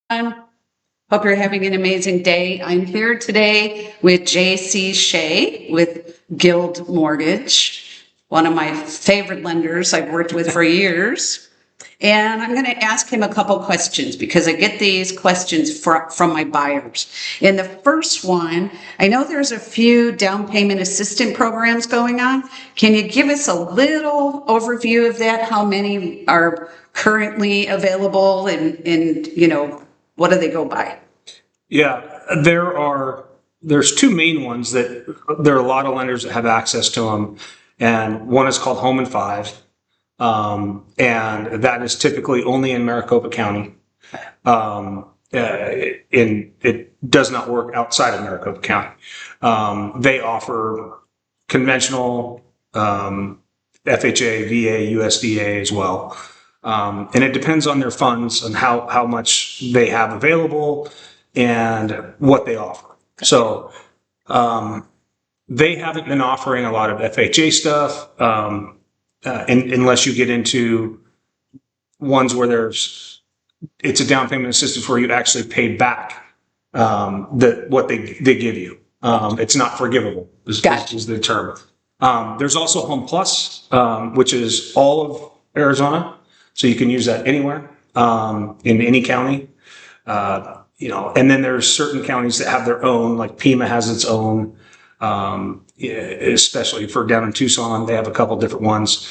Hope you're having an amazing day. I'm here today with JC Shea with Guild Mortgage, one of my favorite lenders I've worked with for years. And I'm going to ask him a couple questions because I get these questions from my buyers. And the first one, I know there's a few down payment assistance programs going on. Can you give us a little overview of that? How many are currently available and what do they go by? Yeah, there's two main ones that there are a lot of lenders that have access to them. And one is called Home and Five. And that is typically only in Maricopa County. It does not work outside of Maricopa County. They offer conventional, FHA, VA, USDA as well. And it depends on their funds and how much they have available and what they offer. So, they haven't been offering a lot of FHA stuff, unless you get into ones where it's a down payment assistance where you actually pay back, what they give you. It's not forgivable is the term. There's also Home Plus, which is all of Arizona. So you can use that anywhere, in any county, and then there's certain counties that have their own, like Pima has its own, especially for down in Tucson, they have a couple different ones.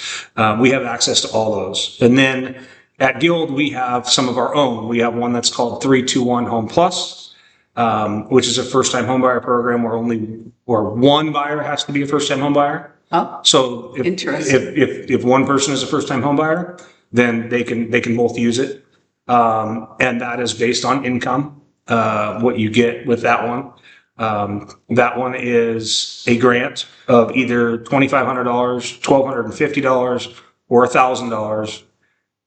We have access to all those. And then at Guild, we have some of our own. We have one that's called 321 Home Plus, which is a first-time homebuyer program where one buyer has to be a first-time homebuyer. Oh, so if one person is a first-time homebuyer, then they can both use it. And that is based on income, what you get with that one. That one is a grant of either $2,500, $1,250, or $1,000.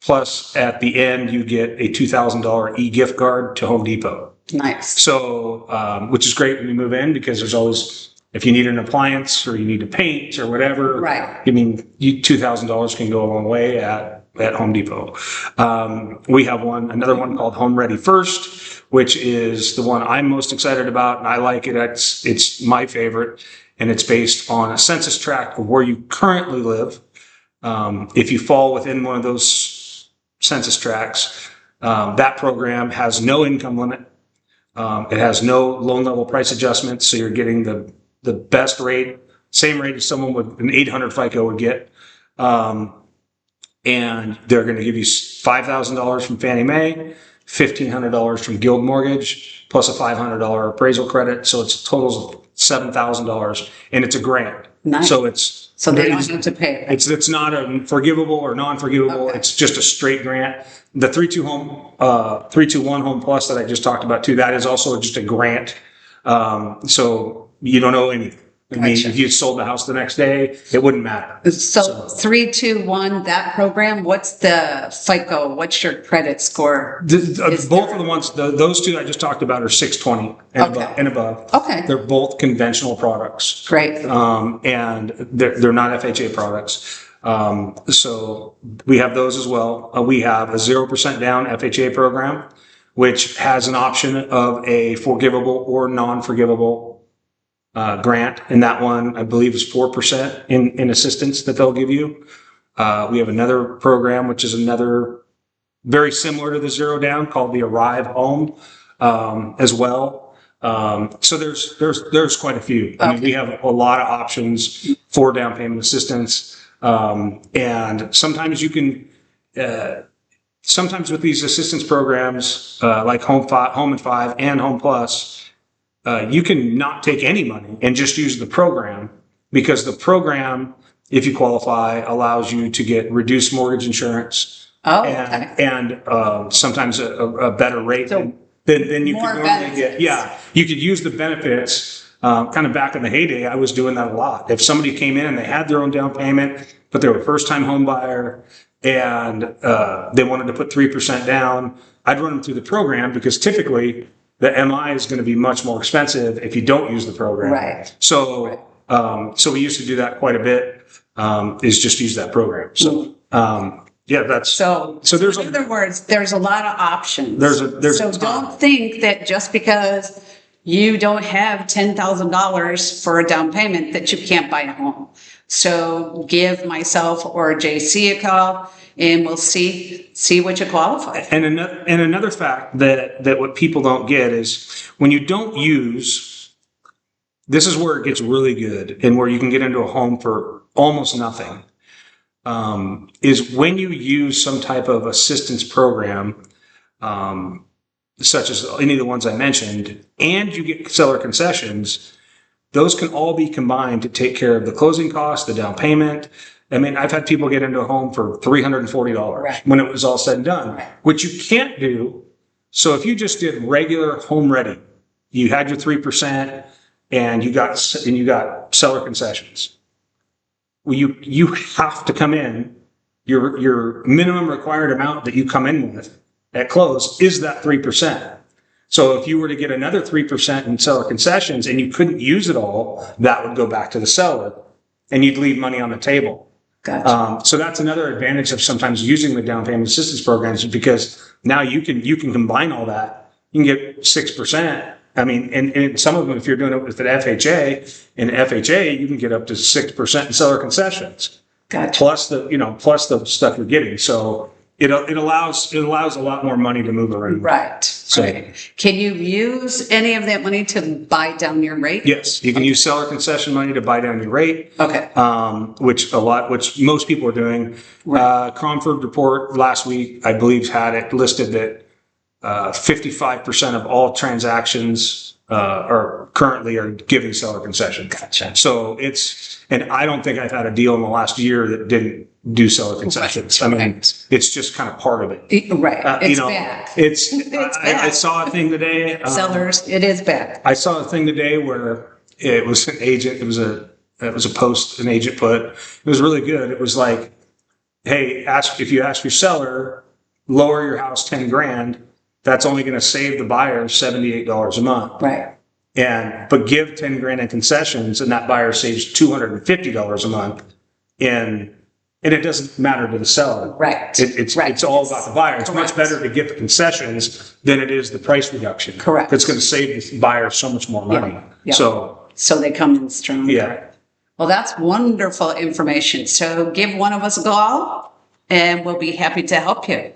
Plus, at the end, you get a $2,000 e-gift card to Home Depot. Nice. So, which is great when you move in because there's always, if you need an appliance or you need to paint or whatever, right. I mean, $2,000 can go a long way at Home Depot. We have another one called Home Ready First, which is the one I'm most excited about, and I like it. It's my favorite, and it's based on a census tract of where you currently live. If you fall within one of those census tracts, that program has no income limit. It has no loan level price adjustments, so you're getting the best rate, same rate as someone with an 800 FICO would get. And they're going to give you $5,000 from Fannie Mae, $1,500 from Guild Mortgage, plus a $500 appraisal credit. So it's totals of $7,000, and it's a grant. Nice. So they don't have to pay it. It's not a forgivable or non-forgivable. Okay. It's just a straight grant. The 321 Home Plus that I just talked about too, that is also just a grant. So you don't owe anything. I mean, if you sold the house the next day, it wouldn't matter. So 321, that program, what's the FICO? What's your credit score? Both of the ones, those two I just talked about are 620 and above. Okay. They're both conventional products. Great. And they're not FHA products. So we have those as well. We have a 0% down FHA program, which has an option of a forgivable or non-forgivable grant, and that one I believe is 4% in assistance that they'll give you. We have another program which is another very similar to the zero down called the Arrive Home as well. So there's quite a few. I mean, we have a lot of options for down payment assistance, and sometimes you can. Sometimes with these assistance programs like Home and Five and Home Plus. You can not take any money and just use the program because the program, if you qualify, allows you to get reduced mortgage insurance and sometimes a better rate than you could normally get. Yeah, you could use the benefits. Kind of back in the heyday, I was doing that a lot. If somebody came in and they had their own down payment, but they were a first-time home buyer and they wanted to put 3% down, I'd run them through the program because typically the MI is going to be much more expensive if you don't use the program. Right. So, so we used to do that quite a bit, is just use that program. So, Yeah, that's So there's in other words, there's a lot of options. there's so a ton. don't think that just because you don't have $10,000 for a down payment that you can't buy a home. So give myself or JC a call and we'll see what you qualify for. And another fact that what people don't get is when you don't use, this is where it gets really good and where you can get into a home for almost nothing, is when you use some type of assistance program, such as any of the ones I mentioned, and you get seller concessions, those can all be combined to take care of the closing costs, the down payment. I mean, I've had people get into a home for $340 Right. when it was all said and done, Right. which you can't do. So if you just did regular home ready, you had your 3% and you got seller concessions. Well, you have to come in. Your minimum required amount that you come in with at close is that 3%. So if you were to get another 3% in seller concessions and you couldn't use it all, that would go back to the seller and you'd leave money on the table. Gotcha. So that's another advantage of sometimes using the down payment assistance programs, because now you can combine all that. You can get 6%. I mean, and some of them, if you're doing it with an FHA, in FHA, you can get up to 6% in seller concessions. Gotcha. Plus the stuff you're getting. So it allows a lot more money to move around. Right. So, Right. Can you use any of that money to buy down your rate? yes, you can use seller concession money to buy down your rate. Okay. Which most people are doing. Right. Cromford report last week, I believe, had it listed that 55% of all transactions are giving seller concessions. Gotcha. So and I don't think I've had a deal in the last year that didn't do seller concessions. Right. I mean, Right. it's just kind of part of it. Right. It's back. I saw a thing today. Sellers, it is back. I saw a thing today where it was an agent. It was a post an agent put. It was really good. It was like, hey, if you ask your seller, lower your house 10 grand. That's only going to save the buyer $78 a month. Right. But give 10 grand in concessions, and that buyer saves $250 a month. And it doesn't matter to the seller. Right. It's all about the buyer. It's Correct. much better to get the concessions than it is the price reduction. Correct. It's going to save the buyer so much more money. Yeah. So they come in strong. Yeah. Well, that's wonderful information. So give one of us a call and we'll be happy to help you.